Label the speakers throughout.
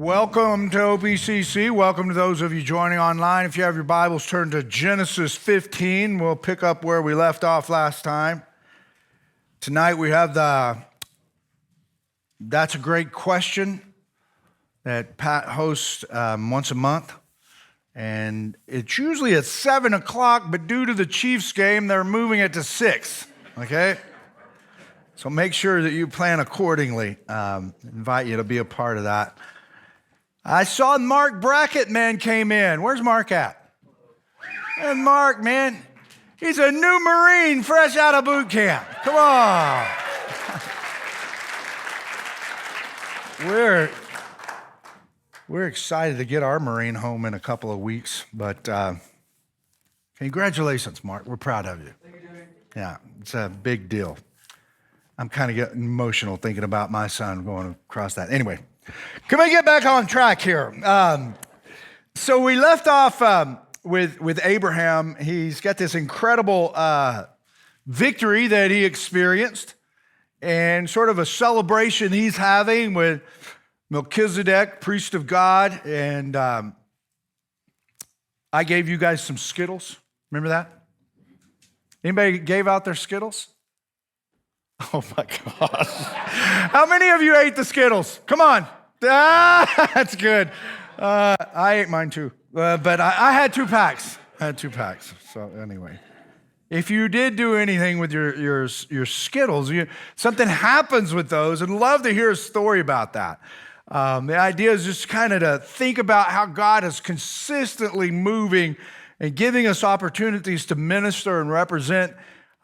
Speaker 1: Welcome to OPCC. Welcome to those of you joining online. If you have your Bibles, turn to Genesis 15. We'll pick up where we left off last time. Tonight we have That's a Great Question that Pat hosts once a month. And it's usually at 7 o'clock, but due to the Chiefs game, they're moving it to 6, okay? So make sure that you plan accordingly. Invite you to be a part of that. I saw Mark Brackett, man, came in. Where's Mark at? And Mark, man, he's a new Marine fresh out of boot camp. Come on. We're excited to get our Marine home in a couple of weeks, but congratulations, Mark. We're proud of you. Thank you, Jimmy. Yeah, it's a big deal. I'm kind of getting emotional thinking about my son going across that. Anyway, can we get back on track here? So we left off with Abraham. He's got this incredible victory that he experienced and sort of a celebration he's having with Melchizedek, priest of God. And I gave you guys some Skittles. Remember that? Anybody gave out their Skittles? Oh my gosh. How many of you ate the Skittles? Come on. That's good. I ate mine too. But I had 2 packs. So anyway, if you did do anything with your Skittles, something happens with those. I'd love to hear a story about that. The idea is just kind of to think about how God is consistently moving and giving us opportunities to minister and represent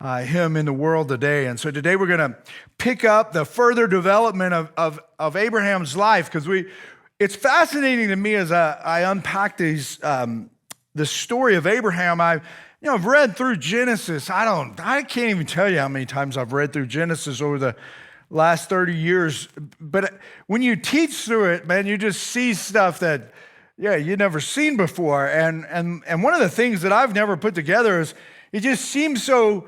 Speaker 1: him in the world today. And so today we're going to pick up the further development of Abraham's life, because it's fascinating to me as I unpack the story of Abraham. I've read through Genesis. I can't even tell you how many times I've read through Genesis over the last 30 years. But when you teach through it, man, you just see stuff that, you've never seen before. And one of the things that I've never put together is it just seems so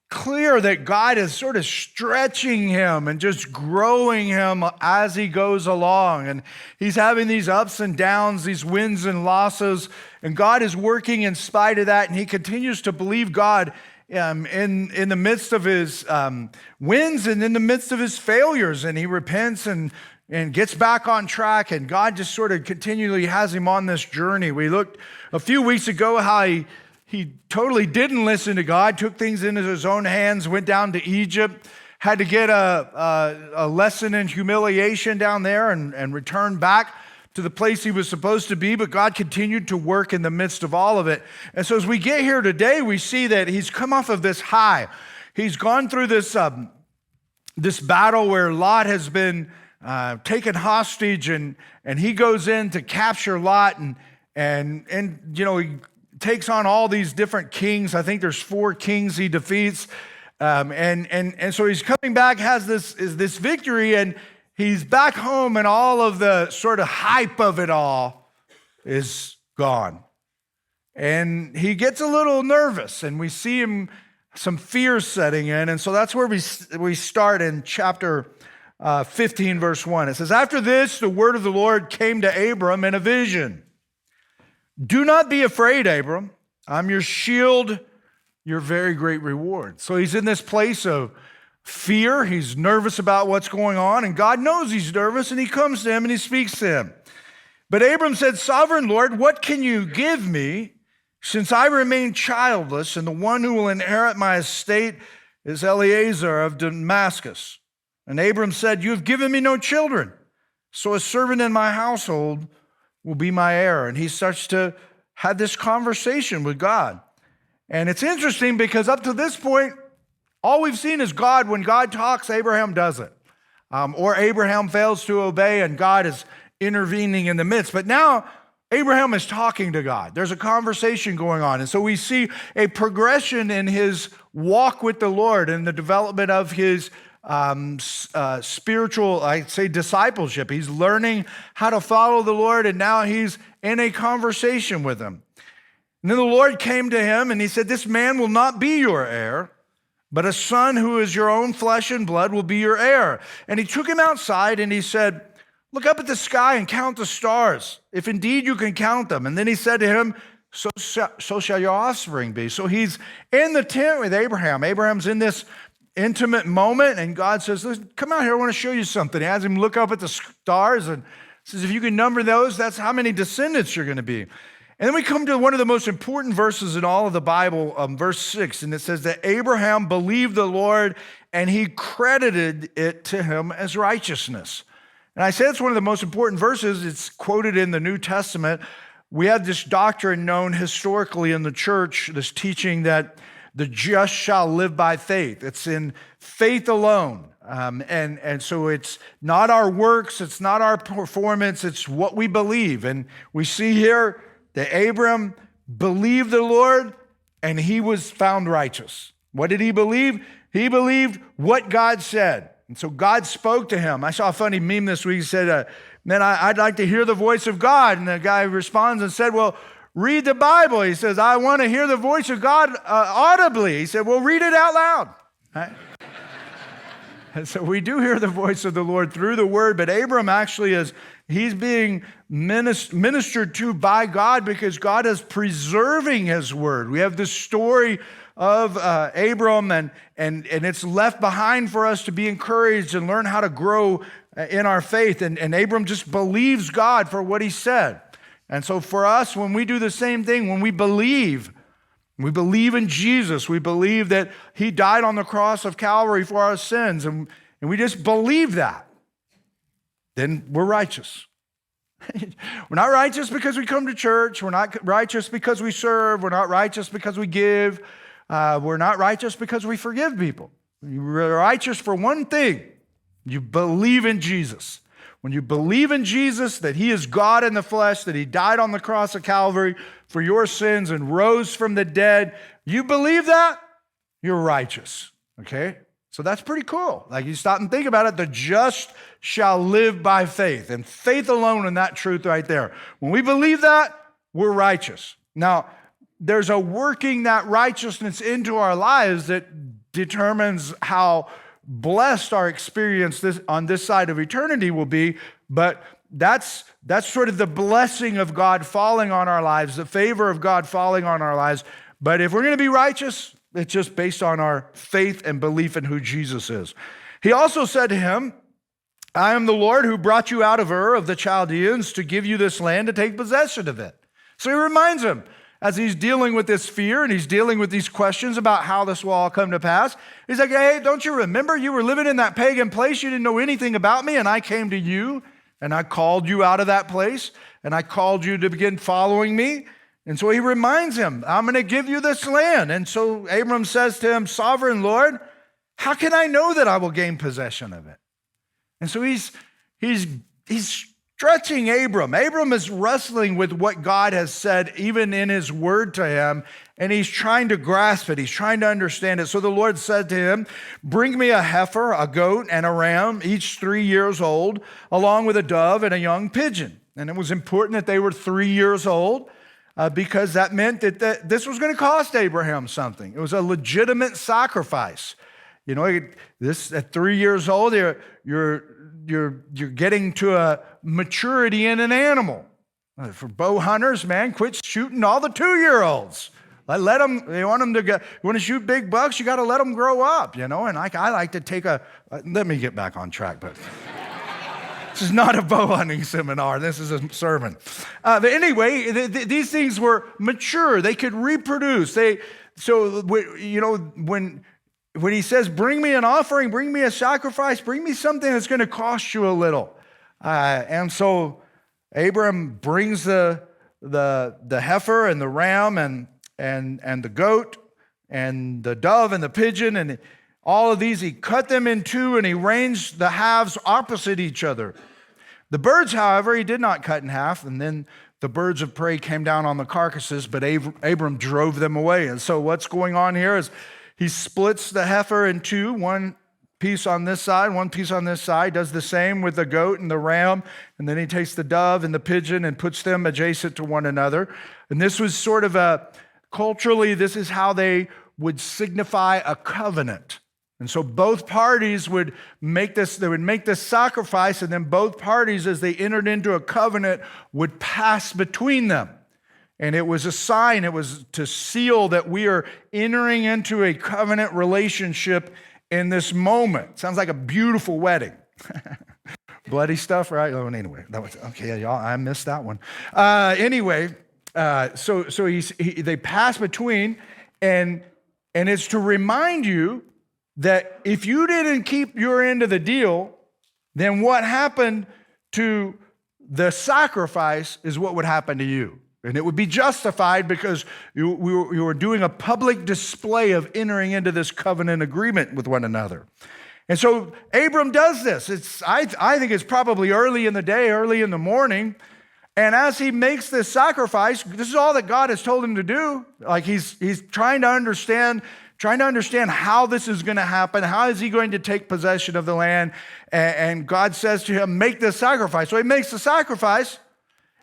Speaker 1: clear that God is sort of stretching him and just growing him as he goes along. And he's having these ups and downs, these wins and losses, and God is working in spite of that. And he continues to believe God in the midst of his wins and in the midst of his failures. And he repents and gets back on track. And God just sort of continually has him on this journey. We looked a few weeks ago how he totally didn't listen to God, took things into his own hands, went down to Egypt, had to get a lesson in humiliation down there and return back to the place he was supposed to be, but God continued to work in the midst of all of it. And so as we get here today, we see that he's come off of this high. He's gone through this battle where Lot has been taken hostage, and he goes in to capture Lot, and he takes on all these different kings. I think there's 4 kings he defeats. And so he's coming back, has this victory, and he's back home, and all of the sort of hype of it all is gone. And he gets a little nervous, and we see him, some fear setting in. And so that's where we start in chapter 15, verse 1. It says, "After this, the word of the Lord came to Abram in a vision. 'Do not be afraid, Abram. I'm your shield, your very great reward.'" So he's in this place of fear. He's nervous about what's going on, and God knows he's nervous, and he comes to him and he speaks to him. But Abram said, "Sovereign Lord, what can you give me, since I remain childless, and the one who will inherit my estate is Eliezer of Damascus?" And Abram said, "You have given me no children, so a servant in my household will be my heir." And he starts to have this conversation with God. And it's interesting because up to this point, all we've seen is God. When God talks, Abraham does it. Or Abraham fails to obey and God is intervening in the midst. But now Abraham is talking to God. There's a conversation going on. And so we see a progression in his walk with the Lord and the development of his spiritual, I'd say, discipleship. He's learning how to follow the Lord, and now he's in a conversation with him. And then the Lord came to him and he said, "This man will not be your heir, but a son who is your own flesh and blood will be your heir." And he took him outside and he said, Look up at the sky and count the stars, if indeed you can count them. And then he said to him, so shall your offspring be. So he's in the tent with Abraham. Abraham's in this intimate moment, and God says, listen, come out here, I want to show you something. He has him look up at the stars and says, if you can number those, that's how many descendants you're going to be. And then we come to one of the most important verses in all of the Bible, verse 6, and it says that Abraham believed the Lord, and he credited it to him as righteousness. And I say it's one of the most important verses. It's quoted in the New Testament. We have this doctrine known historically in the church, this teaching that the just shall live by faith. It's in faith alone. And so it's not our works, it's not our performance, it's what we believe. And we see here that Abram believed the Lord and he was found righteous. What did he believe? He believed what God said. And so God spoke to him. I saw a funny meme this week. He said, man, I'd like to hear the voice of God. And the guy responds and said, well, read the Bible. He says, I want to hear the voice of God audibly. He said, well, read it out loud. Right? And so we do hear the voice of the Lord through the word, but Abram actually he's being ministered to by God because God is preserving his word. We have this story of Abram, and it's left behind for us to be encouraged and learn how to grow in our faith. And Abram just believes God for what he said. And so for us, when we do the same thing, when we believe in Jesus, we believe that he died on the cross of Calvary for our sins, and we just believe that, then we're righteous. We're not righteous because we come to church. We're not righteous because we serve. We're not righteous because we give. We're not righteous because we forgive people. You're righteous for one thing. You believe in Jesus. When you believe in Jesus, that he is God in the flesh, that he died on the cross of Calvary for your sins and rose from the dead, you believe that, you're righteous, okay? So that's pretty cool. Like, you stop and think about it, the just shall live by faith, and faith alone in that truth right there. When we believe that, we're righteous. Now, there's a working that righteousness into our lives that determines how blessed our experience on this side of eternity will be, but that's sort of the blessing of God falling on our lives, the favor of God falling on our lives. But if we're going to be righteous, it's just based on our faith and belief in who Jesus is. He also said to him, I am the Lord who brought you out of Ur of the Chaldeans to give you this land to take possession of it. So he reminds him, as he's dealing with this fear and he's dealing with these questions about how this will all come to pass, he's like, hey, don't you remember you were living in that pagan place? You didn't know anything about me, and I came to you, and I called you out of that place, and I called you to begin following me. And so he reminds him, I'm going to give you this land. And so Abram says to him, Sovereign Lord, how can I know that I will gain possession of it? And so he's stretching Abram. Abram is wrestling with what God has said, even in his word to him, and he's trying to grasp it. He's trying to understand it. So the Lord said to him, bring me a heifer, a goat, and a ram, each 3 years old, along with a dove and a young pigeon. And it was important that they were 3 years old because that meant that this was going to cost Abraham something. It was a legitimate sacrifice. You know, this at 3 years old, you're getting to a maturity in an animal. For bow hunters, man, quit shooting all the 2-year-olds. Let them. They want them to get. You want to shoot big bucks, you got to let them grow up, you know. And I like to take let me get back on track, but this is not a bow hunting seminar. This is a sermon. But anyway, these things were mature. They could reproduce. When he says, bring me an offering, bring me a sacrifice, bring me something that's going to cost you a little. And so Abram brings the heifer and the ram and the goat and the dove and the pigeon, and all of these, he cut them in two and he arranged the halves opposite each other. The birds, however, he did not cut in half, and then the birds of prey came down on the carcasses, but Abram drove them away. And so what's going on here is he splits the heifer in two, one piece on this side, one piece on this side, does the same with the goat and the ram, and then he takes the dove and the pigeon and puts them adjacent to one another. And this was sort of culturally, this is how they would signify a covenant. And so both parties would make this sacrifice, and then both parties, as they entered into a covenant, would pass between them. And it was a sign, it was to seal that we are entering into a covenant relationship in this moment. Sounds like a beautiful wedding. Bloody stuff, right? Oh, anyway, that was okay, y'all. I missed that one. So they pass between, and it's to remind you that if you didn't keep your end of the deal, then what happened to the sacrifice is what would happen to you. And it would be justified because you were doing a public display of entering into this covenant agreement with one another. And so Abram does this. I think it's probably early in the day, early in the morning. And as he makes this sacrifice, this is all that God has told him to do. Like he's trying to understand how this is going to happen. How is he going to take possession of the land? And God says to him, make this sacrifice. So he makes the sacrifice,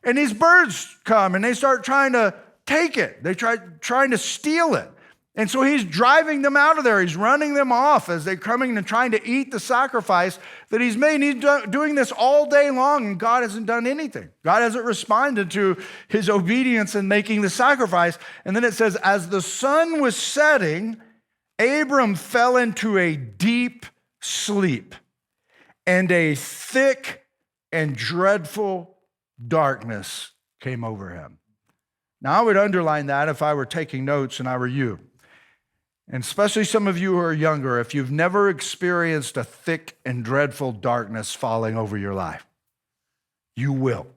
Speaker 1: and these birds come and they start trying to take it. They trying to steal it. And so he's driving them out of there. He's running them off as they're coming and trying to eat the sacrifice that he's made. And he's doing this all day long, and God hasn't done anything. God hasn't responded to his obedience in making the sacrifice. And then it says, as the sun was setting, Abram fell into a deep sleep, and a thick and dreadful darkness came over him. Now, I would underline that if I were taking notes and I were you. And especially some of you who are younger, if you've never experienced a thick and dreadful darkness falling over your life, you will.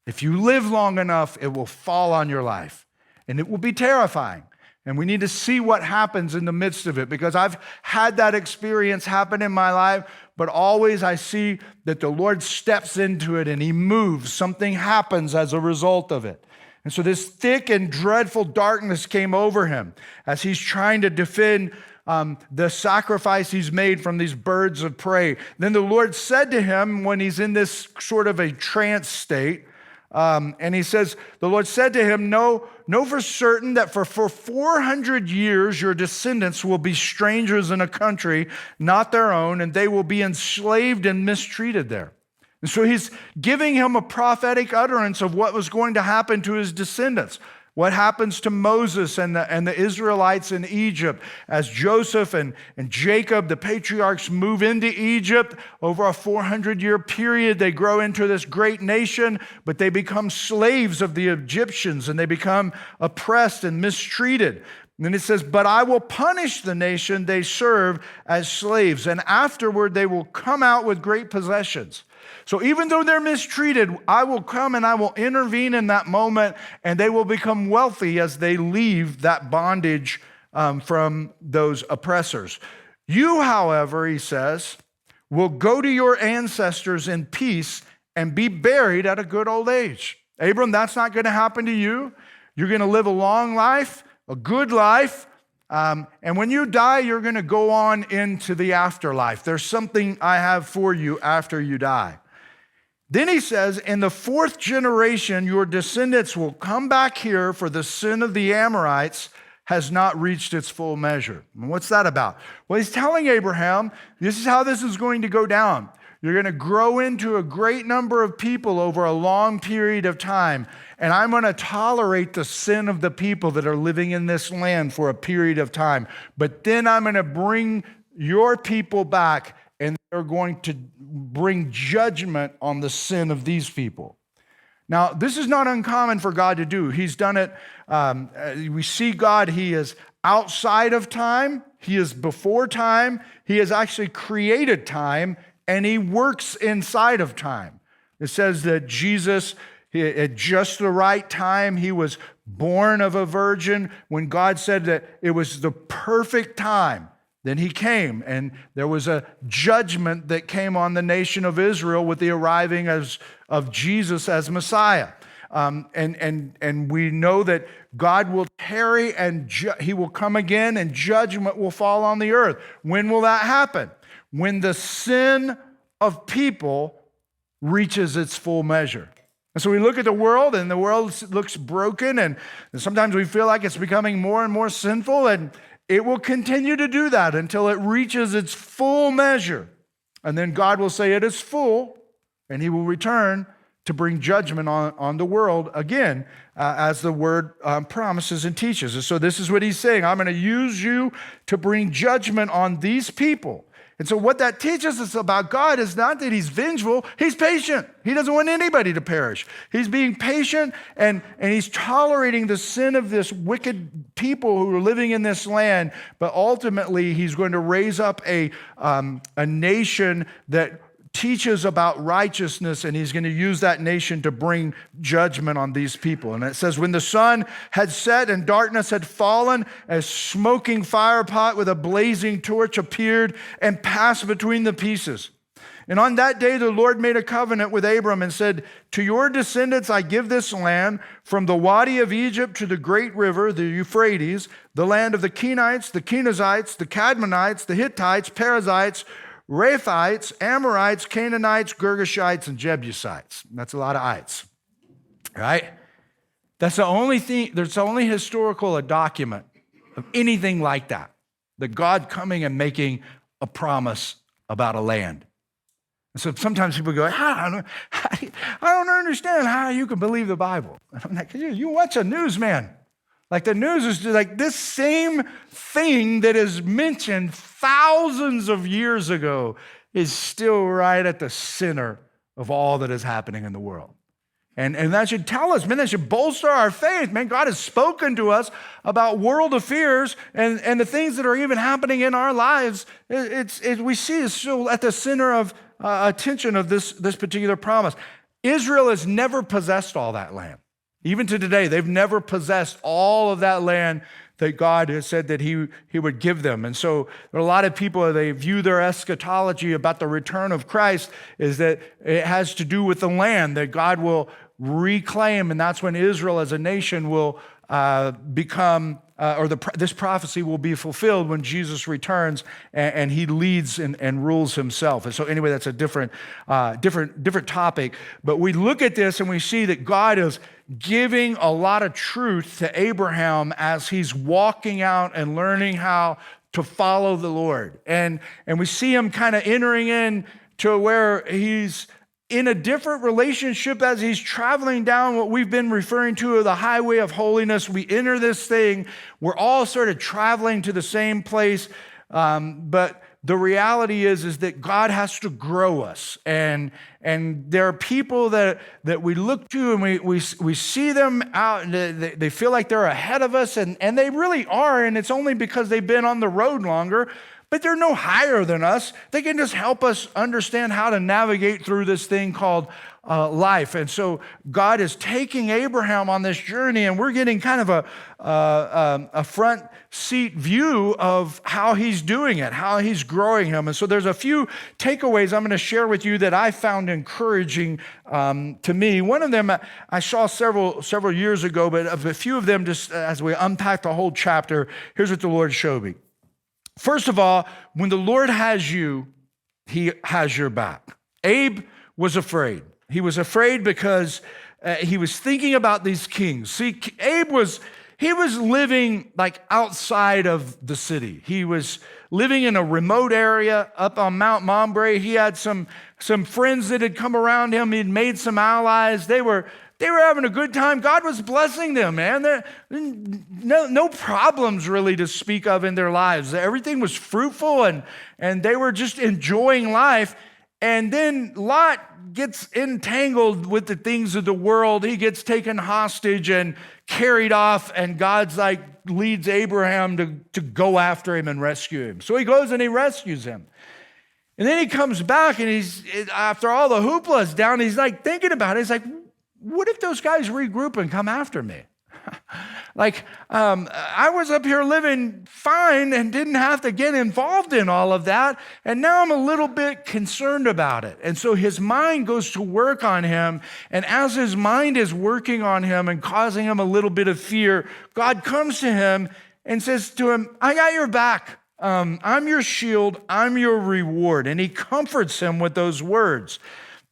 Speaker 1: If you live long enough, it will fall on your life, and it will be terrifying. And we need to see what happens in the midst of it, because I've had that experience happen in my life, but always I see that the Lord steps into it and he moves. Something happens as a result of it. And so this thick and dreadful darkness came over him as he's trying to defend the sacrifice he's made from these birds of prey. Then the Lord said to him, when he's in this sort of a trance state, and he says, the Lord said to him, know for certain that for 400 years your descendants will be strangers in a country not their own, and they will be enslaved and mistreated there. And so he's giving him a prophetic utterance of what was going to happen to his descendants. What happens to Moses and the Israelites in Egypt as Joseph and Jacob, the patriarchs, move into Egypt over a 400-year period. They grow into this great nation, but they become slaves of the Egyptians, and they become oppressed and mistreated. And then it says, but I will punish the nation they serve as slaves, and afterward they will come out with great possessions. So even though they're mistreated, I will come and I will intervene in that moment, and they will become wealthy as they leave that bondage from those oppressors. You, however, he says, will go to your ancestors in peace and be buried at a good old age. Abram, that's not going to happen to you. You're going to live a long life, a good life. And when you die, you're going to go on into the afterlife. There's something I have for you after you die. Then he says, in the fourth generation, your descendants will come back here, for the sin of the Amorites has not reached its full measure. And what's that about? Well, he's telling Abraham, this is how this is going to go down. You're going to grow into a great number of people over a long period of time, and I'm going to tolerate the sin of the people that are living in this land for a period of time. But then I'm going to bring your people back, and they're going to bring judgment on the sin of these people. Now, this is not uncommon for God to do. He's done it. We see God, he is outside of time. He is before time. He has actually created time, and he works inside of time. It says that Jesus, at just the right time, he was born of a virgin. When God said that it was the perfect time, then he came, and there was a judgment that came on the nation of Israel with the arriving of Jesus as Messiah. And we know that God will tarry, and he will come again, and judgment will fall on the earth. When will that happen? When the sin of people reaches its full measure. And so we look at the world, and the world looks broken, and sometimes we feel like it's becoming more and more sinful, and it will continue to do that until it reaches its full measure. And then God will say it is full, and he will return to bring judgment on the world again, as the word promises and teaches. And so this is what he's saying. I'm going to use you to bring judgment on these people. And so what that teaches us about God is not that he's vengeful, he's patient. He doesn't want anybody to perish. He's being patient, and he's tolerating the sin of this wicked people who are living in this land. But ultimately, he's going to raise up a nation that teaches about righteousness, and he's going to use that nation to bring judgment on these people. And it says, when the sun had set and darkness had fallen, a smoking fire pot with a blazing torch appeared and passed between the pieces. And on that day, the Lord made a covenant with Abram and said, to your descendants, I give this land from the Wadi of Egypt to the great river, the Euphrates, the land of the Kenites, the Kenizzites, the Cadmonites, the Hittites, Perizzites, Rephaites, Amorites, Canaanites, Girgashites, and Jebusites. That's a lot of ites, right? That's the only thing, there's only historical document of anything like that God coming and making a promise about a land. And so sometimes people go, I don't understand how you can believe the Bible. I'm like, you watch a newsman. Like the news is like this same thing that is mentioned thousands of years ago is still right at the center of all that is happening in the world. And that should tell us, man, that should bolster our faith. Man, God has spoken to us about world affairs and the things that are even happening in our lives. We see is still at the center of attention of this particular promise. Israel has never possessed all that land. Even to today, they've never possessed all of that land that God has said that he would give them. And so there are a lot of people, they view their eschatology about the return of Christ is that it has to do with the land that God will reclaim, and that's when Israel as a nation will become, this prophecy will be fulfilled when Jesus returns and he leads and rules himself. And so anyway, that's a different topic. But we look at this and we see that God is giving a lot of truth to Abraham as he's walking out and learning how to follow the Lord. And we see him kind of entering in to where he's in a different relationship as he's traveling down what we've been referring to as the highway of holiness. We enter this thing. We're all sort of traveling to the same place. But the reality is that God has to grow us. And there are people that we look to and we see them out and they feel like they're ahead of us and they really are. And it's only because they've been on the road longer. But they're no higher than us. They can just help us understand how to navigate through this thing called life. And so God is taking Abraham on this journey, and we're getting kind of a front seat view of how he's doing it, how he's growing him. And so there's a few takeaways I'm going to share with you that I found encouraging to me. One of them I saw several years ago, but of a few of them, just as we unpack the whole chapter, here's what the Lord showed me. First of all, when the Lord has you, he has your back. Abe was afraid. He was afraid because he was thinking about these kings. See, Abe was living like outside of the city. He was living in a remote area up on Mount Mambre. He had some friends that had come around him. He'd made some allies. They were having a good time. God was blessing them, man. No problems really to speak of in their lives. Everything was fruitful and they were just enjoying life. And then Lot gets entangled with the things of the world. He gets taken hostage and carried off, and God's leads Abraham to go after him and rescue him. So he goes and he rescues him. And then he comes back and he's, after all the hoopla is down, he's thinking about it. He's like, what if those guys regroup and come after me? I was up here living fine and didn't have to get involved in all of that. And now I'm a little bit concerned about it. And so his mind goes to work on him. And as his mind is working on him and causing him a little bit of fear, God comes to him and says to him, I got your back. I'm your shield. I'm your reward. And he comforts him with those words.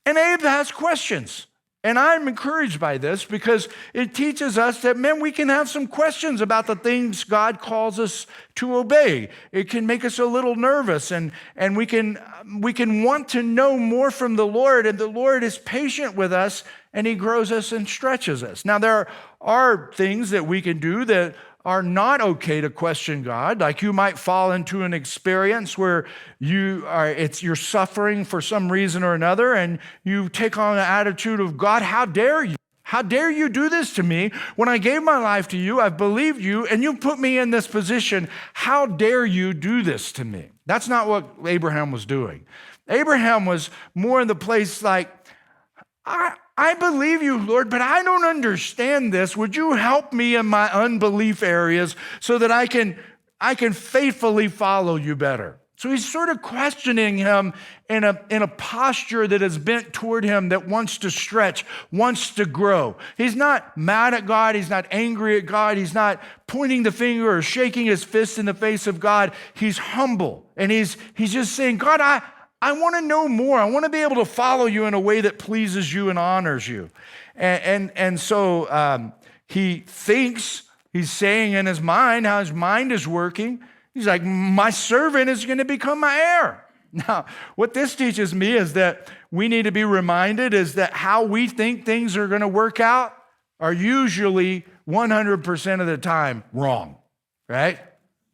Speaker 1: And Abe has questions. And I'm encouraged by this because it teaches us that, man, we can have some questions about the things God calls us to obey. It can make us a little nervous, and we can want to know more from the Lord, and the Lord is patient with us, and he grows us and stretches us. Now, there are things that we can do that are not okay to question God. Like you might fall into an experience where you're suffering for some reason or another, and you take on the attitude of, God, how dare you? How dare you do this to me? When I gave my life to you, I've believed you, and you put me in this position. How dare you do this to me? That's not what Abraham was doing. Abraham was more in the place like, I believe you, Lord, but I don't understand this. Would you help me in my unbelief areas so that I can faithfully follow you better? So he's sort of questioning him in a posture that is bent toward him, that wants to stretch, wants to grow. He's not mad at God. He's not angry at God. He's not pointing the finger or shaking his fist in the face of God. He's humble, and he's just saying, God, I want to know more. I want to be able to follow you in a way that pleases you and honors you. And so he thinks, he's saying in his mind how his mind is working. He's like, my servant is going to become my heir. Now, what this teaches me is that we need to be reminded is that how we think things are going to work out are usually 100% of the time wrong, right?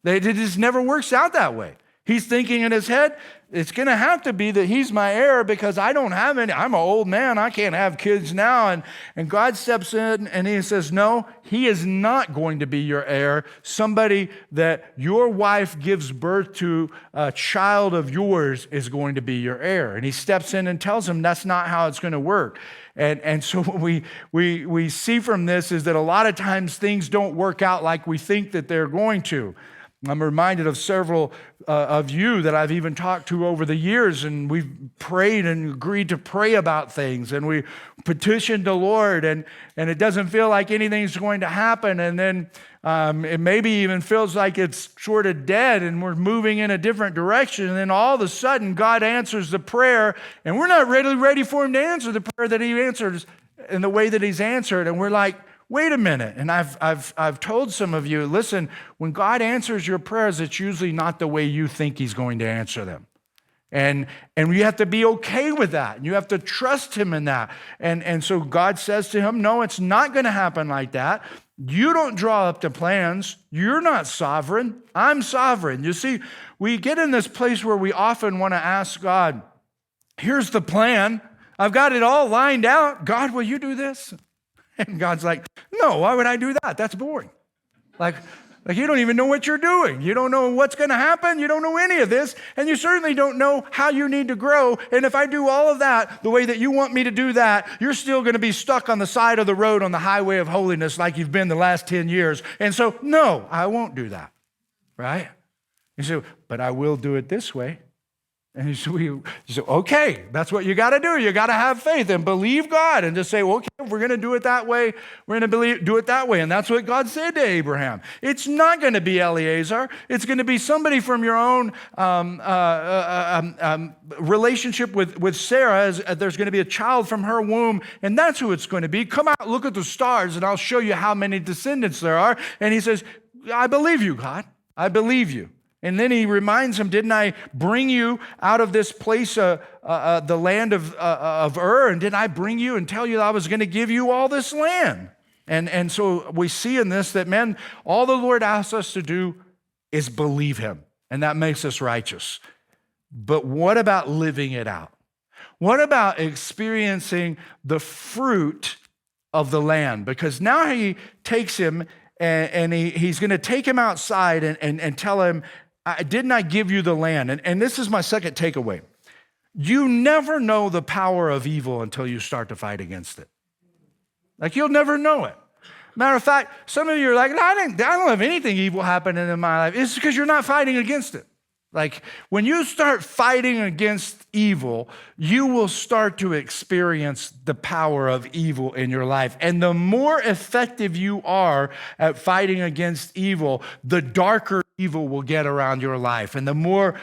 Speaker 1: It just never works out that way. He's thinking in his head, it's going to have to be that he's my heir because I don't have any. I'm an old man. I can't have kids now. And God steps in and he says, no, he is not going to be your heir. Somebody that your wife gives birth to, a child of yours, is going to be your heir. And he steps in and tells him that's not how it's going to work. And so what we see from this is that a lot of times things don't work out like we think that they're going to. I'm reminded of several of you that I've even talked to over the years, and we've prayed and agreed to pray about things, and we petitioned the Lord, and it doesn't feel like anything's going to happen, and then it maybe even feels like it's sort of dead, and we're moving in a different direction, and then all of a sudden God answers the prayer, and we're not really ready for him to answer the prayer that he answers in the way that he's answered, and we're like, wait a minute. And I've told some of you, listen, when God answers your prayers, it's usually not the way you think he's going to answer them. And you have to be okay with that. And you have to trust him in that. And so God says to him, no, it's not going to happen like that. You don't draw up the plans. You're not sovereign. I'm sovereign. You see, we get in this place where we often want to ask God, here's the plan. I've got it all lined out. God, will you do this? And God's like, no, why would I do that? That's boring. Like you don't even know what you're doing. You don't know what's going to happen. You don't know any of this. And you certainly don't know how you need to grow. And if I do all of that the way that you want me to do that, you're still going to be stuck on the side of the road on the highway of holiness like you've been the last 10 years. And so, no, I won't do that, right? You say, but I will do it this way. And you say, okay, that's what you got to do. You got to have faith and believe God and just say, well, okay, if we're going to do it that way, we're going to do it that way. And that's what God said to Abraham. It's not going to be Eliezer. It's going to be somebody from your own relationship with Sarah. There's going to be a child from her womb, and that's who it's going to be. Come out, look at the stars, and I'll show you how many descendants there are. And he says, I believe you, God. I believe you. And then he reminds him, didn't I bring you out of this place, the land of Ur? And didn't I bring you and tell you that I was going to give you all this land? And so we see in this that, man, all the Lord asks us to do is believe him. And that makes us righteous. But what about living it out? What about experiencing the fruit of the land? Because now he takes him and he's going to take him outside and tell him, didn't I give you the land? And this is my second takeaway. You never know the power of evil until you start to fight against it. Like, you'll never know it. Matter of fact, some of you are like, no, I don't have anything evil happening in my life. It's because you're not fighting against it. Like, when you start fighting against evil, you will start to experience the power of evil in your life. And the more effective you are at fighting against evil, the darker evil will get around your life, and the more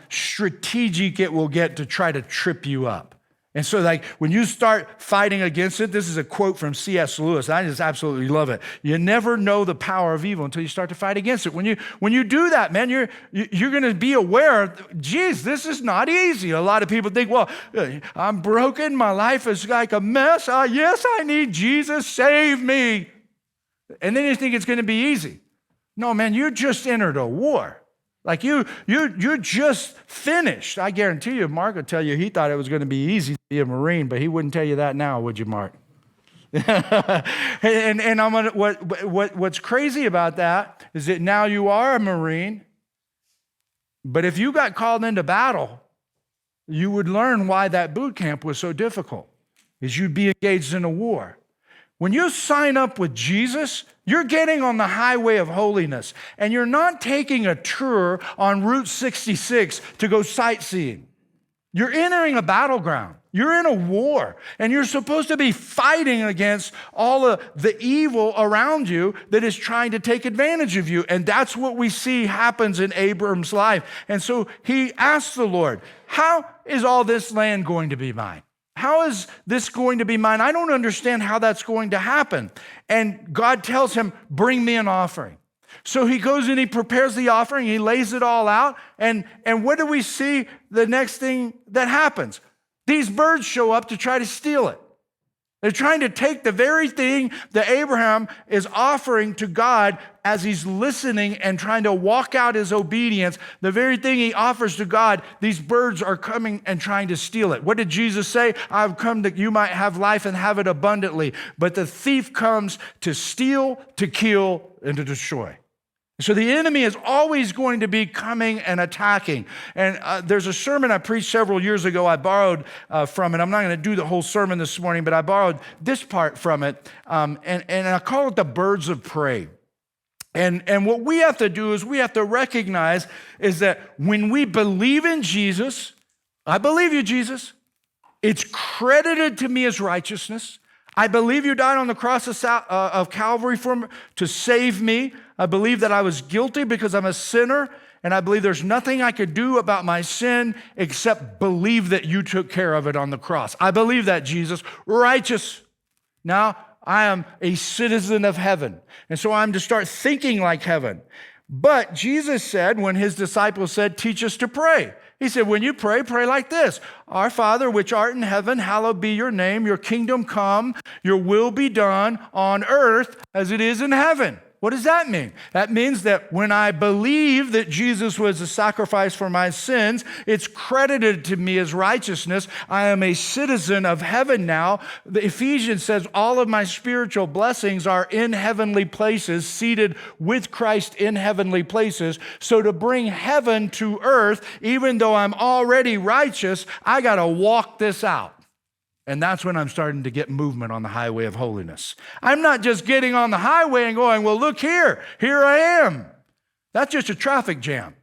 Speaker 1: strategic it will get to try to trip you up. And so like when you start fighting against it, this is a quote from C.S. Lewis. I just absolutely love it. You never know the power of evil until you start to fight against it. When you do that, man, you're going to be aware, geez, this is not easy. A lot of people think, well, I'm broken. My life is like a mess. Yes, I need Jesus. Save me. And then you think it's going to be easy. No, man, you just entered a war. Like you just finished. I guarantee you, Mark will tell you he thought it was going to be easy to be a Marine, but he wouldn't tell you that now, would you, Mark? and I'm gonna, what's crazy about that is that now you are a Marine, but if you got called into battle, you would learn why that boot camp was so difficult, is you'd be engaged in a war. When you sign up with Jesus, you're getting on the highway of holiness, and you're not taking a tour on Route 66 to go sightseeing. You're entering a battleground. You're in a war, and you're supposed to be fighting against all of the evil around you that is trying to take advantage of you. And that's what we see happens in Abram's life. And so he asks the Lord, how is all this land going to be mine? How is this going to be mine? I don't understand how that's going to happen. And God tells him, bring me an offering. So he goes and he prepares the offering. He lays it all out. And what do we see the next thing that happens? These birds show up to try to steal it. They're trying to take the very thing that Abraham is offering to God as he's listening and trying to walk out his obedience. The very thing he offers to God, these birds are coming and trying to steal it. What did Jesus say? I've come that you might have life and have it abundantly. But the thief comes to steal, to kill, and to destroy. So the enemy is always going to be coming and attacking. And there's a sermon I preached several years ago I borrowed from it. I'm not going to do the whole sermon this morning, but I borrowed this part from it. And I call it the birds of prey. And what we have to do is we have to recognize is that when we believe in Jesus, I believe you, Jesus, it's credited to me as righteousness. I believe you died on the cross of Calvary to save me. I believe that I was guilty because I'm a sinner, and I believe there's nothing I could do about my sin except believe that you took care of it on the cross. I believe that, Jesus. Righteous. Now, I am a citizen of heaven, and so I'm to start thinking like heaven. But Jesus said, when his disciples said, teach us to pray, he said, when you pray, pray like this. Our Father, which art in heaven, hallowed be your name. Your kingdom come, your will be done on earth as it is in heaven. What does that mean? That means that when I believe that Jesus was a sacrifice for my sins, it's credited to me as righteousness. I am a citizen of heaven now. The Ephesians says all of my spiritual blessings are in heavenly places, seated with Christ in heavenly places. So to bring heaven to earth, even though I'm already righteous, I got to walk this out. And that's when I'm starting to get movement on the highway of holiness. I'm not just getting on the highway and going, well, look here I am. That's just a traffic jam.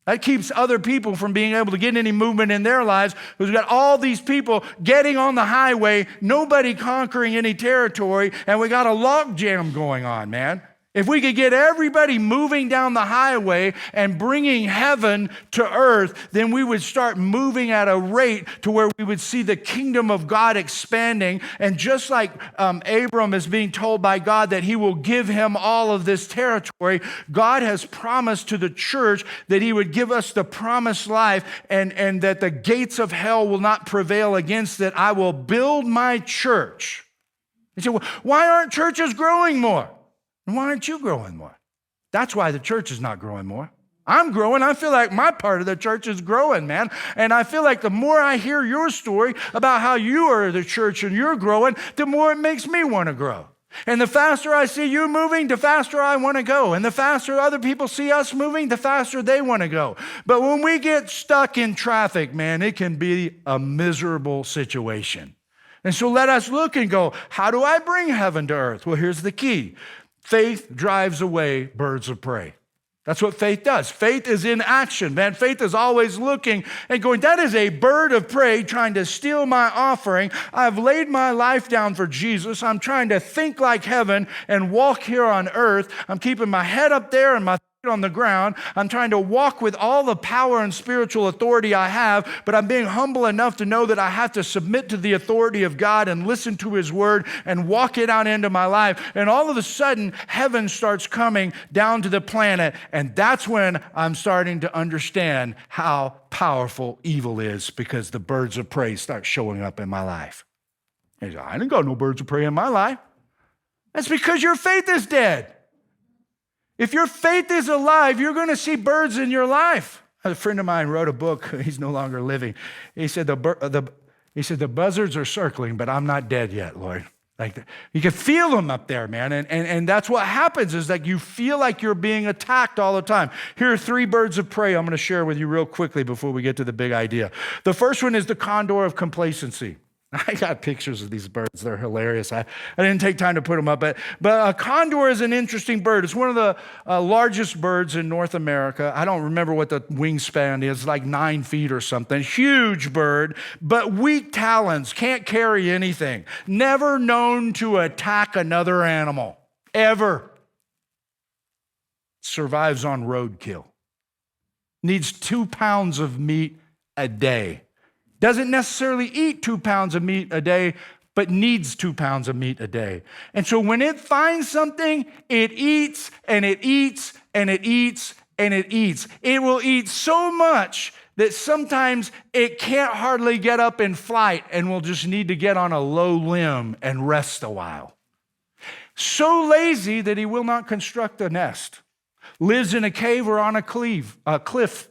Speaker 1: That keeps other people from being able to get any movement in their lives. We've got all these people getting on the highway, nobody conquering any territory, and we got a log jam going on, man. If we could get everybody moving down the highway and bringing heaven to earth, then we would start moving at a rate to where we would see the kingdom of God expanding. And just like Abram is being told by God that he will give him all of this territory, God has promised to the church that he would give us the promised life and that the gates of hell will not prevail against it. I will build my church. You say, well, why aren't churches growing more? And why aren't you growing more? That's why the church is not growing more. I'm growing. I feel like my part of the church is growing, man. And I feel like the more I hear your story about how you are the church and you're growing, the more it makes me want to grow. And the faster I see you moving, the faster I want to go. And the faster other people see us moving, the faster they want to go. But when we get stuck in traffic, man, it can be a miserable situation. And so let us look and go, how do I bring heaven to earth? Well, here's the key. Faith drives away birds of prey. That's what faith does. Faith is in action, man. Faith is always looking and going, that is a bird of prey trying to steal my offering. I've laid my life down for Jesus. I'm trying to think like heaven and walk here on earth. I'm keeping my head up there and my feet on the ground. I'm trying to walk with all the power and spiritual authority I have, but I'm being humble enough to know that I have to submit to the authority of God and listen to his word and walk it out into my life. And all of a sudden, heaven starts coming down to the planet, and that's when I'm starting to understand how powerful evil is, because the birds of prey start showing up in my life. And I didn't got no birds of prey in my life. That's because your faith is dead. If your faith is alive, you're going to see birds in your life. A friend of mine wrote a book. He's no longer living. He said, the buzzards are circling, but I'm not dead yet, Lord. Like, you can feel them up there, man. And that's what happens, is that you feel like you're being attacked all the time. Here are 3 birds of prey I'm going to share with you real quickly before we get to the big idea. The first one is the condor of complacency. I got pictures of these birds. They're hilarious. I didn't take time to put them up, but a condor is an interesting bird. It's one of the largest birds in North America. I don't remember what the wingspan is, like 9 feet or something. Huge bird, but weak talons, can't carry anything. Never known to attack another animal, ever. Survives on roadkill. Needs 2 pounds of meat a day. Doesn't necessarily eat 2 pounds of meat a day, but needs 2 pounds of meat a day. And so when it finds something, it eats and it eats and it eats and it eats. It will eat so much that sometimes it can't hardly get up in flight and will just need to get on a low limb and rest a while. So lazy that he will not construct a nest. Lives in a cave or on a cliff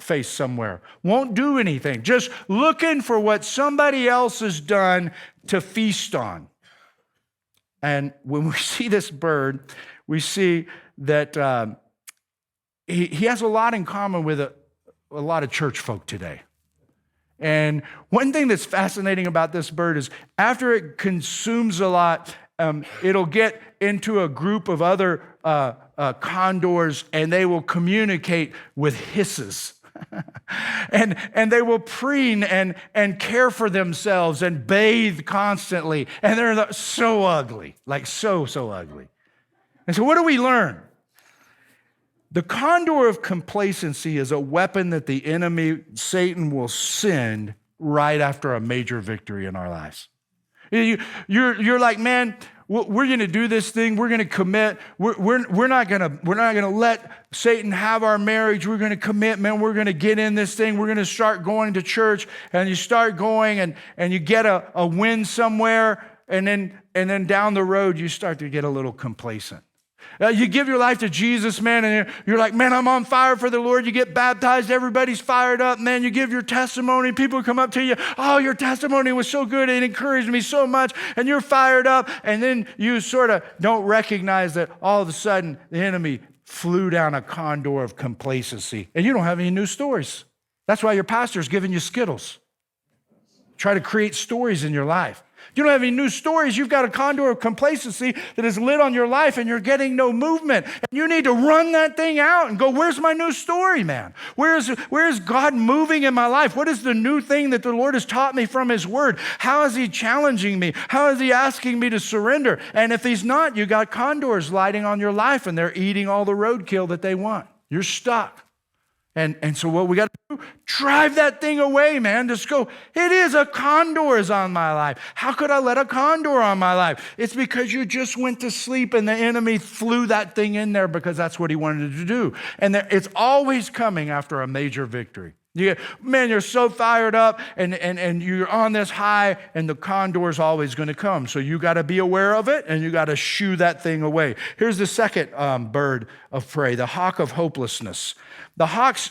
Speaker 1: face somewhere. Won't do anything. Just looking for what somebody else has done to feast on. And when we see this bird, we see that he has a lot in common with a lot of church folk today. And one thing that's fascinating about this bird is after it consumes a lot, it'll get into a group of other condors, and they will communicate with hisses. and they will preen and care for themselves and bathe constantly. And they're so ugly, like so ugly. And so what do we learn? The condor of complacency is a weapon that the enemy, Satan, will send right after a major victory in our lives. You're like, man, we're going to do this thing. We're going to commit. We're not going to let Satan have our marriage. We're going to commit, man. We're going to get in this thing. We're going to start going to church. And you start going and you get a win somewhere. And then down the road, you start to get a little complacent. You give your life to Jesus, man, and you're like, man, I'm on fire for the Lord. You get baptized, everybody's fired up, man. You give your testimony, people come up to you, oh, your testimony was so good, it encouraged me so much, and you're fired up, and then you sort of don't recognize that all of a sudden the enemy flew down a condor of complacency, and you don't have any new stories. That's why your pastor's giving you Skittles. Try to create stories in your life. You don't have any new stories. You've got a condor of complacency that is lit on your life, and you're getting no movement. And you need to run that thing out and go, where's my new story, man? Where is God moving in my life? What is the new thing that the Lord has taught me from his word? How is he challenging me? How is he asking me to surrender? And if he's not, you got condors lighting on your life, and they're eating all the roadkill that they want. You're stuck. And so what we got to do, drive that thing away, man. Just go, it is a condor is on my life. How could I let a condor on my life? It's because you just went to sleep and the enemy flew that thing in there because that's what he wanted to do. And it's always coming after a major victory. You're so fired up and you're on this high, and the condor's always going to come. So you got to be aware of it, and you got to shoo that thing away. Here's the second bird of prey, the hawk of hopelessness. The hawk's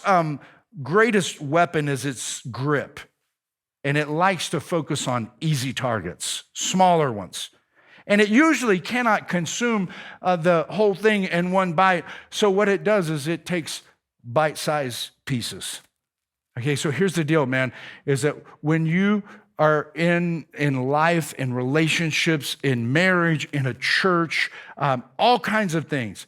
Speaker 1: greatest weapon is its grip, and it likes to focus on easy targets, smaller ones. And it usually cannot consume the whole thing in one bite. So what it does is it takes bite-sized pieces. Okay, so here's the deal, man, is that when you are in life, in relationships, in marriage, in a church, all kinds of things,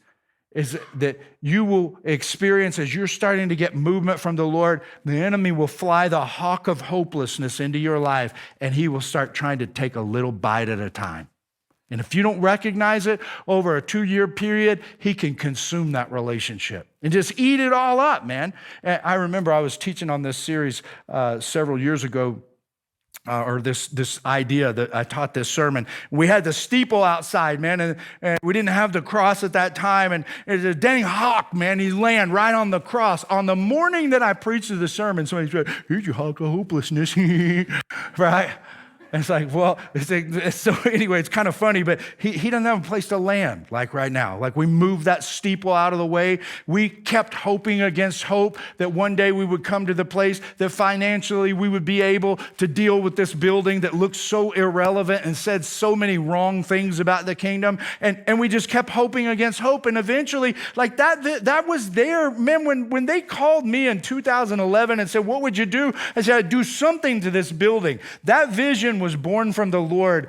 Speaker 1: is that you will experience as you're starting to get movement from the Lord, the enemy will fly the hawk of hopelessness into your life, and he will start trying to take a little bite at a time. And if you don't recognize it over a 2-year period, he can consume that relationship and just eat it all up, man. And I remember I was teaching on this series several years ago, or this idea that I taught this sermon. We had the steeple outside, man, and we didn't have the cross at that time. And it's a dang hawk, man. He landed right on the cross. On the morning that I preached the sermon, somebody said, "Here's your hawk of hopelessness," right? And it's like, well, so anyway, it's kind of funny, but he doesn't have a place to land like right now. Like we moved that steeple out of the way. We kept hoping against hope that one day we would come to the place that financially we would be able to deal with this building that looked so irrelevant and said so many wrong things about the kingdom. And we just kept hoping against hope. And eventually, like that was there. Man, when they called me in 2011 and said, "What would you do?" I said, "I'd do something to this building." That vision was born from the Lord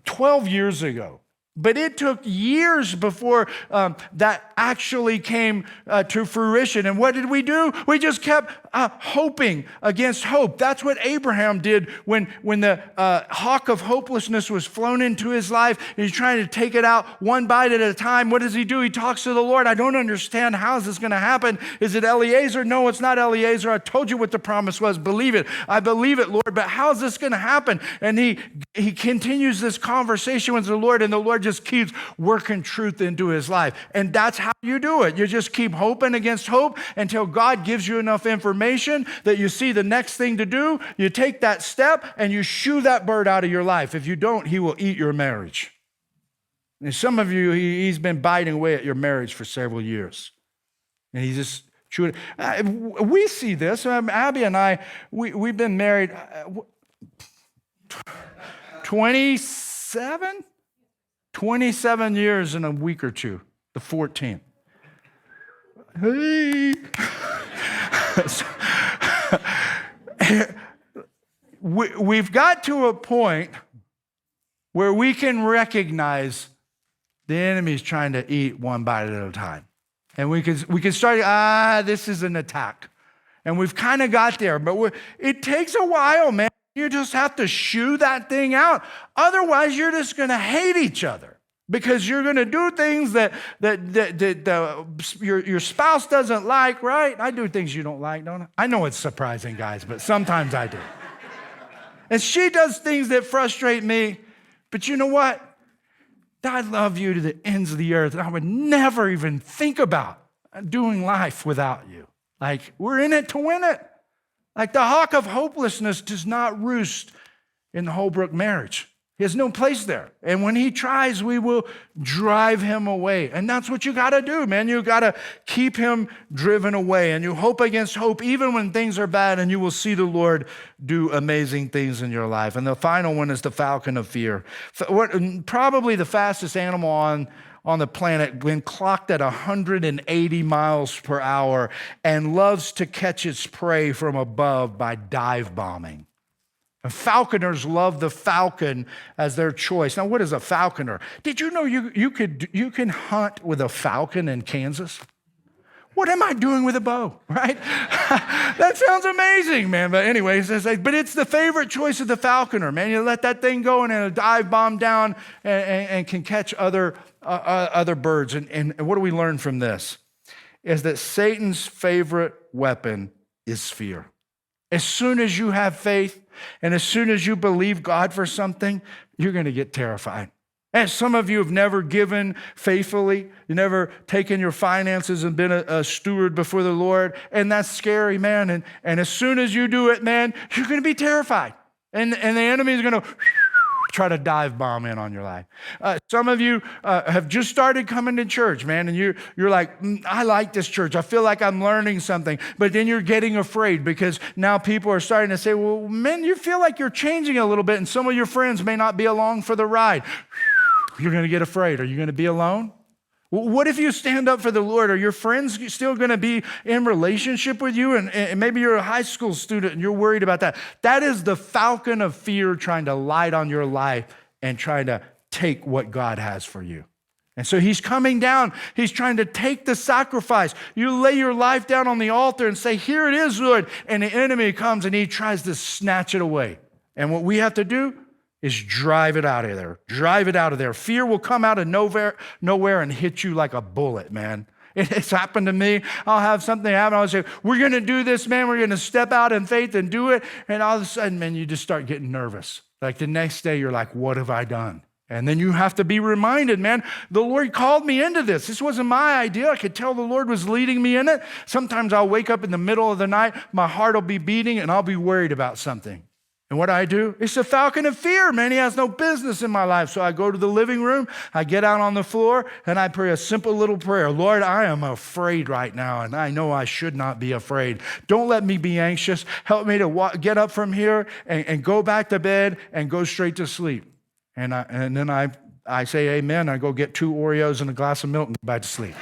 Speaker 1: 12 years ago. But it took years before that actually came to fruition. And what did we do? We just kept hoping against hope. That's what Abraham did when the hawk of hopelessness was flown into his life. And he's trying to take it out one bite at a time. What does he do? He talks to the Lord. "I don't understand. How is this going to happen? Is it Eliezer? No, it's not Eliezer. I told you what the promise was. Believe it. I believe it, Lord. But how is this going to happen?" And he continues this conversation with the Lord, and the Lord just keeps working truth into his life. And that's how you do it. You just keep hoping against hope until God gives you enough information that you see the next thing to do. You take that step and you shoo that bird out of your life. If you don't, he will eat your marriage. And some of you, he's been biting away at your marriage for several years. And he's just chewing. We see this. Abby and I, we've been married 27 years in a week or two, the 14th. Hey. We've got to a point where we can recognize the enemy's trying to eat one bite at a time. And we can start, this is an attack. And we've kind of got there, but it takes a while, man. You just have to shoo that thing out. Otherwise, you're just going to hate each other because you're going to do things that your spouse doesn't like, right? I do things you don't like, don't I? I know it's surprising, guys, but sometimes I do. And she does things that frustrate me. But you know what? I love you to the ends of the earth. And I would never even think about doing life without you. Like, we're in it to win it. Like the hawk of hopelessness does not roost in the Holbrook marriage. He has no place there. And when he tries, we will drive him away. And that's what you got to do, man. You got to keep him driven away. And you hope against hope, even when things are bad, and you will see the Lord do amazing things in your life. And the final one is the falcon of fear. Probably the fastest animal on the planet, when clocked at 180 miles per hour, and loves to catch its prey from above by dive bombing. And falconers love the falcon as their choice. Now, what is a falconer? Did you know you can hunt with a falcon in Kansas? What am I doing with a bow, right? That sounds amazing, man. But anyways, but it's the favorite choice of the falconer, man. You let that thing go and it'll dive bomb down and can catch other birds. And what do we learn from this? Is that Satan's favorite weapon is fear. As soon as you have faith and as soon as you believe God for something, you're going to get terrified. And some of you have never given faithfully. You've never taken your finances and been a steward before the Lord. And that's scary, man. And as soon as you do it, man, you're going to be terrified. And the enemy is going to try to dive bomb in on your life. Some of you have just started coming to church, man, and you're like, I like this church. I feel like I'm learning something. But then you're getting afraid because now people are starting to say, well, man, you feel like you're changing a little bit, and some of your friends may not be along for the ride. You're going to get afraid. Are you going to be alone? What if you stand up for the Lord? Are your friends still going to be in relationship with you? And maybe you're a high school student and you're worried about that. That is the falcon of fear trying to light on your life and trying to take what God has for you. And so he's coming down. He's trying to take the sacrifice. You lay your life down on the altar and say, here it is, Lord. And the enemy comes and he tries to snatch it away. And what we have to do is drive it out of there. Drive it out of there. Fear will come out of nowhere and hit you like a bullet, man. It's happened to me. I'll have something happen. I'll say, we're going to do this, man. We're going to step out in faith and do it. And all of a sudden, man, you just start getting nervous. Like the next day, you're like, what have I done? And then you have to be reminded, man, the Lord called me into this. This wasn't my idea. I could tell the Lord was leading me in it. Sometimes I'll wake up in the middle of the night, my heart will be beating, and I'll be worried about something. And what I do? It's the falcon of fear, man. He has no business in my life. So I go to the living room, I get out on the floor, and I pray a simple little prayer. Lord, I am afraid right now, and I know I should not be afraid. Don't let me be anxious. Help me to get up from here and go back to bed and go straight to sleep. And then I say amen. I go get 2 Oreos and a glass of milk and go back to sleep.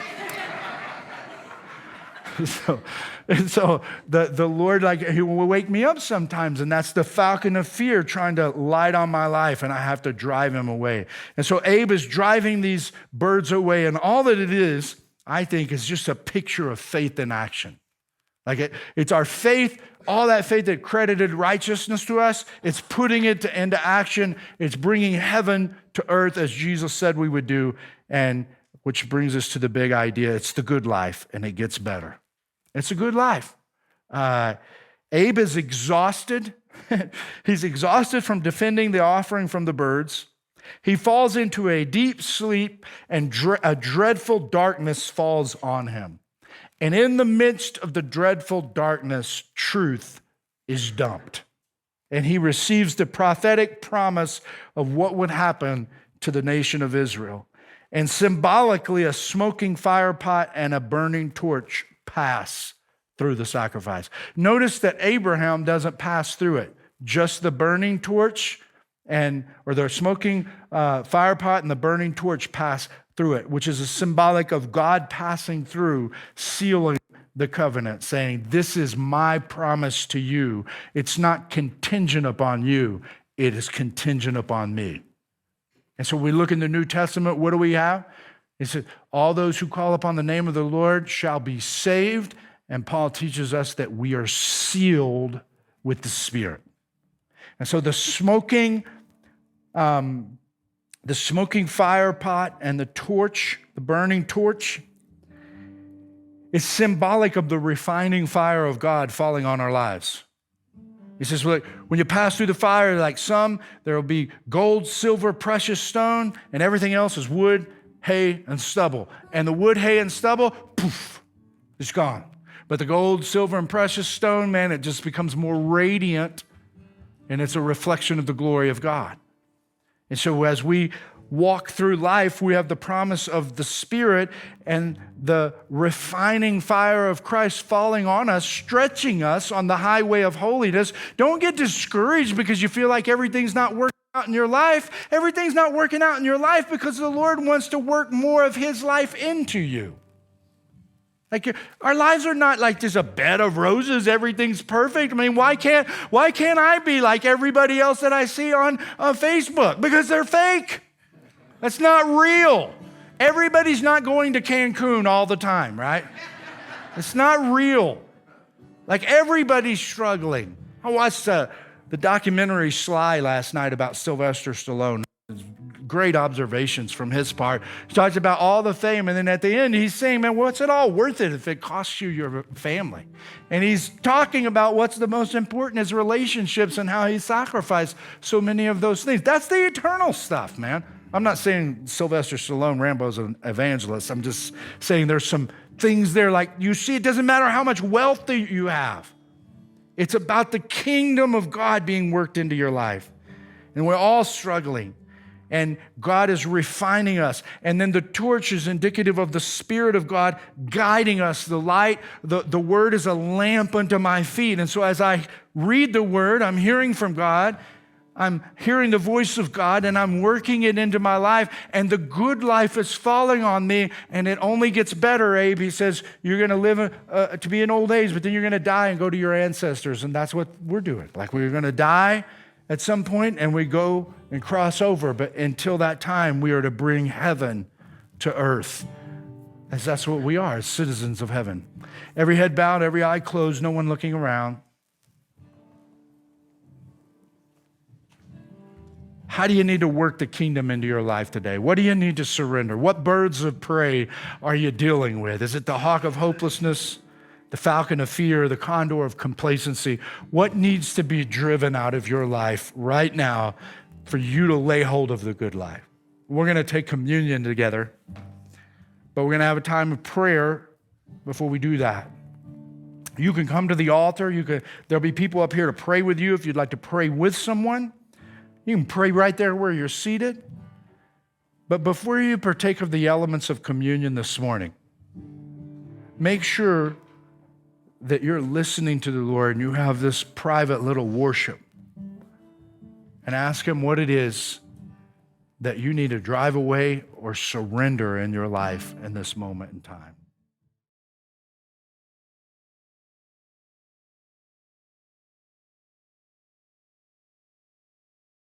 Speaker 1: So the Lord, like, he will wake me up sometimes, and that's the falcon of fear trying to light on my life, and I have to drive him away. And so Abe is driving these birds away, and all that it is, I think, is just a picture of faith in action. Like it's our faith, all that faith that credited righteousness to us, it's putting it into action. It's bringing heaven to earth as Jesus said we would do, and which brings us to the big idea. It's the good life, and it gets better. It's a good life. Abe is exhausted. He's exhausted from defending the offering from the birds. He falls into a deep sleep, and a dreadful darkness falls on him. And in the midst of the dreadful darkness, truth is dumped. And he receives the prophetic promise of what would happen to the nation of Israel. And symbolically, a smoking fire pot and a burning torch pass through the sacrifice. Notice that Abraham doesn't pass through it. Just the burning torch or the smoking fire pot and the burning torch pass through it, which is a symbolic of God passing through, sealing the covenant, saying, this is my promise to you. It's not contingent upon you. It is contingent upon me. And so we look in the New Testament, what do we have? It says, all those who call upon the name of the Lord shall be saved. And Paul teaches us that we are sealed with the Spirit. And so the smoking fire pot and the torch, the burning torch, is symbolic of the refining fire of God falling on our lives. He says, when you pass through the fire, like some, there will be gold, silver, precious stone, and everything else is wood, hay, and stubble. And the wood, hay, and stubble, poof, it's gone. But the gold, silver, and precious stone, man, it just becomes more radiant, and it's a reflection of the glory of God. And so as we walk through life, we have the promise of the Spirit and the refining fire of Christ falling on us, stretching us on the highway of holiness. Don't get discouraged because you feel like everything's not working out in your life. Everything's not working out in your life because the Lord wants to work more of his life into you. Like our lives are not like just a bed of roses. Everything's perfect. I mean, why can't I be like everybody else that I see on Facebook? Because they're fake. That's not real. Everybody's not going to Cancun all the time, right? It's not real. Like everybody's struggling. I watched the documentary Sly last night about Sylvester Stallone. Great observations from his part. He talks about all the fame, and then at the end he's saying, man, what's it all worth it if it costs you your family? And he's talking about what's the most important is relationships and how he sacrificed so many of those things. That's the eternal stuff, man. I'm not saying Sylvester Stallone, Rambo's an evangelist. I'm just saying there's some things there like you see, it doesn't matter how much wealth that you have. It's about the kingdom of God being worked into your life. And we're all struggling. And God is refining us. And then the torch is indicative of the Spirit of God guiding us. The light, the word is a lamp unto my feet. And so as I read the word, I'm hearing from God. I'm hearing the voice of God, and I'm working it into my life. And the good life is falling on me, and it only gets better, Abe. He says, you're going to live to be in old age, but then you're going to die and go to your ancestors. And that's what we're doing. Like we're going to die at some point, and we go and cross over. But until that time, we are to bring heaven to earth, as that's what we are, as citizens of heaven. Every head bowed, every eye closed, no one looking around. How do you need to work the kingdom into your life today? What do you need to surrender? What birds of prey are you dealing with? Is it the hawk of hopelessness, the falcon of fear, the condor of complacency? What needs to be driven out of your life right now for you to lay hold of the good life? We're going to take communion together, but we're going to have a time of prayer before we do that. You can come to the altar. There'll be people up here to pray with you if you'd like to pray with someone. You can pray right there where you're seated. But before you partake of the elements of communion this morning, make sure that you're listening to the Lord and you have this private little worship. And ask Him what it is that you need to drive away or surrender in your life in this moment in time.